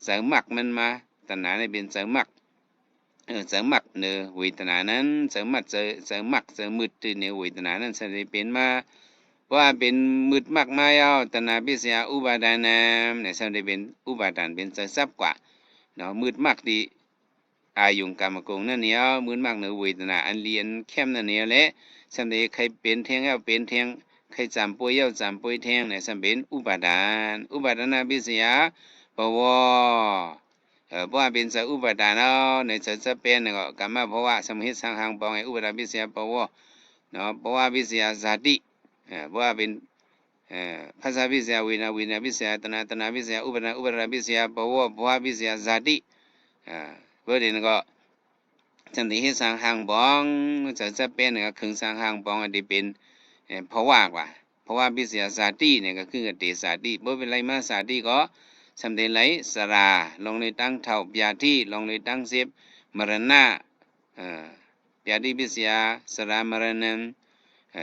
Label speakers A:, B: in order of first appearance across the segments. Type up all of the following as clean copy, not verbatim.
A: เสริมหมักมันมาตัณหาในเป็นเสริมหมักเสริมหมักเนอเวทนานั้นเสริมหมักเสริมหมักเสริมมืดที่เนอเวทนานั้นแสดงเป็นมาว่าเป็นมืดมากมายเอาตัณหาพิสยาอุปาทานเนี่ยแสดงเป็นอุปาทานเป็นทรัพย์กว่าเนาะมืดมากที่อายุงกรรมกงนั่นเนี่ยมืดมากเนอเวทนาอันเลียนเข้มนั่นเนี่ยแหละแสดงใครเป็นแทงเอาเป็นแทงใครจำป่วยเอาจำป่วยแทงเนี่ยแสดงเป็นอุปาทานอุปาทานพิสยาภวเพราะว่าเป็นสัอุปทานเนาะในจะเป็นเนี่ยก็กรรมเพราะว่าสมุทิสังหังปองไอ้อุปทานพิเศษเพราะว่าเนาะเพราะว่าพิเศษสติเพราะว่าเป็นภาษาพิเศษวินาพิเศษตนาพิเศษอุปทานพิเศษเพราะว่าพิเศษสติเพราะเดี๋ยวก็สมุทิสังหังปองจะเป็นเนี่ยก็ขึงสังหังปองอันที่เป็นเพราะว่ากว่าเพราะว่าพิเศษสติเนี่ยก็คือกติสติเพราะเป็นไรมาสติก็สำเร็จไหลสราลงในตั้งเท่าปยาที่ลงในตั้งเสียบมรณะปยาที่พิเศษสรามรณะ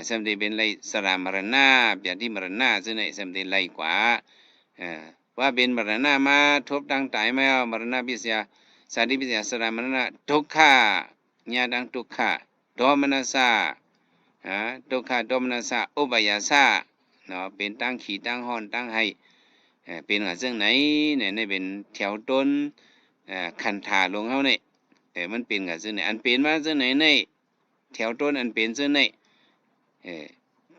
A: สำเร็จเป็นไรสรามรณะปยาที่มรณะซึ่งในสำเร็จไหลกว่าว่าเป็นมรณะมาทบตั้งตายไม่เอามรณะพิเศษสาธิพิเศษสรามรณะทุกขาญาดังทุกขาโดมนัสสะทุกขาโดมนัสสะอุปยาสะเนาะเป็นตั้งขีตั้งห้อนตั้งให้เป็นกับซึ่งไหนในเป็นแถวต้นคันถาลงเฮาเนี่ยมันเป็นกับซึ่งไหนอันเป็นมาซึ่งไหนในแถวต้นอันเป็นซึ่งไหน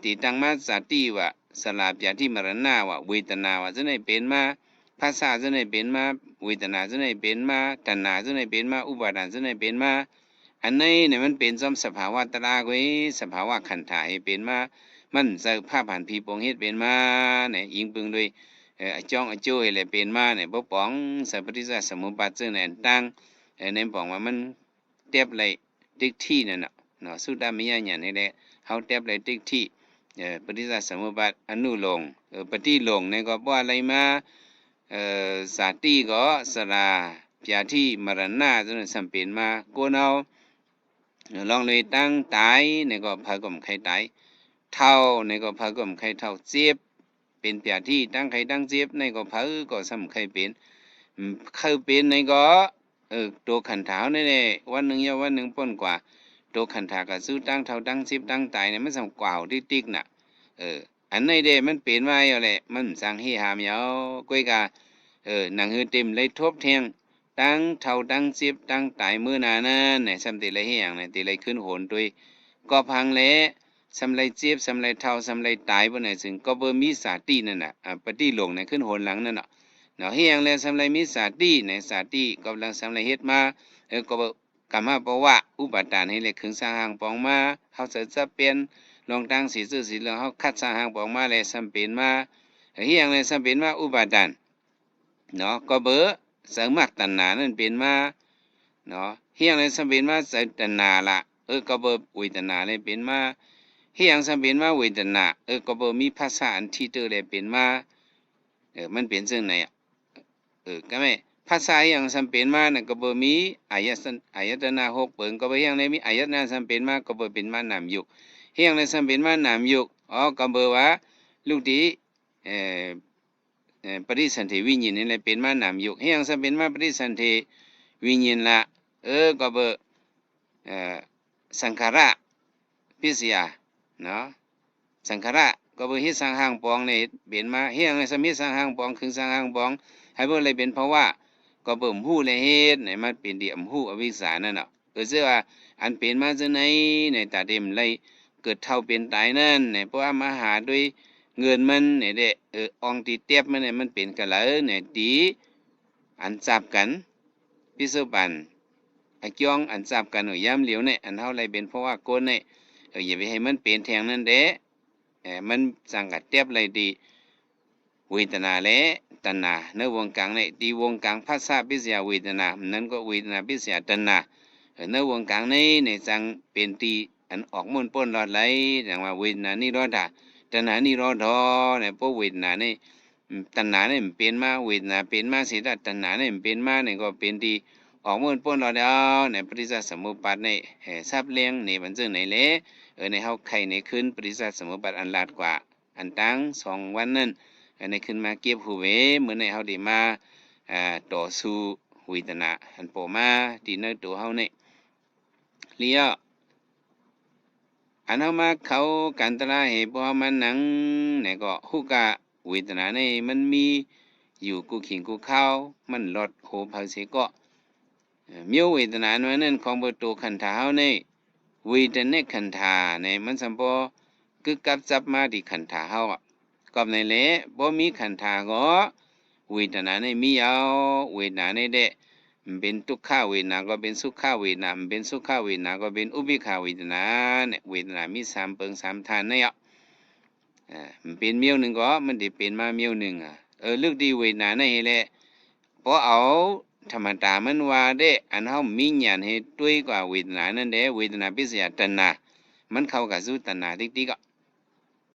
A: ตีตั้งมาสติว่าสลาบยาที่มรณะว่าเวทนาว่าซึ่งไหนเป็นมาภาษาซึ่งไหนเป็นมาเวทนาซึ่งไหนเป็นมาตัณหาซึ่งไหนเป็นมาอุปาทานซึ่งไหนเป็นมาอันนี้เนี่ยมันเป็นสภาวะตรากุยสภาวะขันธ์ให้เป็นมามันจะภาพผ่านผีปงเฮ็ดเป็นมาเนี่ยยิงปึงด้วยจ้องโจ้ยเลยเป็นมาเนี่ยบ่ป๋องสัพพทิสสมุปบาทซึ่งเนี่ยตั้งในป๋องว่ามันเทียบเลยติ๊กที่นั่นน่ะเนาะสุดามิยะเนี่ยนี่แหละเฮาเทียบเลยติ๊กที่ปฏิสัสสมุปบาทอนุโลมปฏิโลมเนี่ยก็บ่อะไรมาสาติก็สระปยาที่มรณะซึ่งสัมเป็นมาโกนเอาลองเลยตั้งตายเนี่ยก็พากมไข่ตายเท่าเนี่ยก็พากมไข่เท่าเจ็บเป็นปยาที่ตั้งไข่ตั้งเจ็บในก็พาก็สำไข่เป็นเคยเป็นในก็ตัวขันถาวนี่แหละวันหนึ่งยาวันหนึ่งป้นกว่าตัวขันถาก็ซื้อตั้งเท่าตั้งเจ็บตั้งตายเนี่ยมันสำกว่าวติ๊กๆน่ะอันในเด้มันเป็นมาอยู่แหละมันสั่งให้หามยาวก้อยกาหนังหือเต็มเลยทบเทียงตั้งเท่าตั้งเจ็บตั้งตายมื้อหน้านั้นเนี่ยสำติเลยให้หยังเนี่ยติเลยขึ้นโหนด้วยก็พังแล้วสำไรเจ็บสำไรเท่าสำไรตายบ่ไหนซึ่งก็บ่มีสาตินั่นน่ะปฏิหลงเนี่ยขึ้นโหนหลังนั่นน่ะเนาะเฮียงแล้วสำไรมีสาติในสาติกำลังสำไรเฮ็ดมาก็บ่กรรมะเพราะว่าอุปทานให้เลยขึงสร้างหางปองมาเฮาจะเป็นลองตั้งสีซื่อสีเหลืองเฮาคัดสร้างหางปองมาแล้วสำเป็นมาเฮียงแล้วสำเป็นมาอุปทานเนาะก็เบอเสริมมักตัณหานั่นเป็นมาเนาะเฮียงเลยสำเป็นมาใส่ตัณหาละก็เบอเวทนาเลยเป็นมาเฮียงสำเป็นมาเวทนาก็เบอมีภาษาอันที่เตอเลยเป็นมามันเป็นซึ่งไหนก็ไม่ภาษาอย่างสำเป็นมาเนี่ยก็บ่มีอายตนะ6เปิงก็บ่อย่างในมีอายตนะสำเป็นมาก็บ่เป็นมานามยุกเฮียงในสำเป็นมานามยุกก็บ่ว่าลูกดีเอ่อปฏิสันธิวิญญาณนี่แหละเป็นมานามยุกเฮียงสำเป็นมาปฏิสันธิวิญญาณละก็บ่สังขารพิเศษเนาะสังขารก็บ่เฮ็ดสร้างหางปองนี่เป็นมาเฮียงในสมิสร้างหางปองคือสร้างหางปองให้บ่เลยเป็นเพราะว่าก็เบิ่มฮู้และเฮ็ดให้มันเป็นเดี่ยมฮู้อวิชชานั่นน่ะเชื่อว่าอันเป็นมาจังไหนในตาเต็มเลยเกิดเท่าเป็นตายนั่นเนี่ยเพราะว่ามาหาด้วยเงินมันเนี่ยเด้อองที่เตียบมันเนี่ยมันเป็นกะเหลอเนี่ยดีอันจับกันพิสุปันไอ้จ้องอันจับกันยามเหลียวเนี่ยอันเฮาเลยเป็นเพราะว่าโกนเนี่ยอย่าไปให้มันเป็นแทงนั่นเด้มันสังกัดเตียบเลยดีเวทนาและตัณหาในวงกลางในที่วงกลางภาษาพิเศษเวทนานั้นก็เวทนาพิเศษตัณหาในวงกลางนี้ในจังเป็นตีอันออกมุ่นป้นรอดไหลอย่างว่าเวทนานี่รอดาตัณหานี่รอดอในพวกเวทนานี่ตัณหานี่มันเป็นมาเวทนาเป็นมาสิตัณหานี่มันเป็นมาเนี่ยก็เป็นตีออกมุ่นป้นรอดเอาในปฏิจจสมุปบาทในทรัพย์เลี้ยงในบรรเจิไหนเละในเฮาไข่ในขึ้นปฏิจจสมุปบาทอันลาดกว่าอันตั้ง2 วันนั้นในขึ้นมาเก็บหูเวเหมือนในเฮาได้มา ต่อสู้เวทนาหันปอมาที่ในตัวเฮานี่เลียอันเฮามาเข้ากันตลาให้บ่มันหนังเนี่ยก็ฮู้กะเวทนานี่มันมีอยู่กูขิงกูข้าวมันลดโหภาษีก็มีเวทนานั้นของบ่ตัวขันธาเฮานี่เวทนาขันธาเนี่ยมันสัมปอกึกกับจับมาที่ขันธาเฮาอ่ะก็ในแหละบ่มีขันธาก็เวทนานี่มีเอาเวทนานี่เด้เป็นทุกขเวทนาก็เป็นสุขเวทนาเป็นสุขเวทนาก็เป็นอุเบกขาเวทนาเนี่ยเวทนามี3เปิง3ฐานเนี่ยมันเป็นเมียวหนึ่งก็มันได้เป็นมาเมียวหนึ่งลึกดีเวทนานี่แหละพอเอาธรรมดามันว่าเด้อันเฮามีญาณให้ด้วยกว่าเวทนานั่นเด้เวทนาพิเศษตัณหามันเข้ากับสู่ตัณหาติ๊กๆก็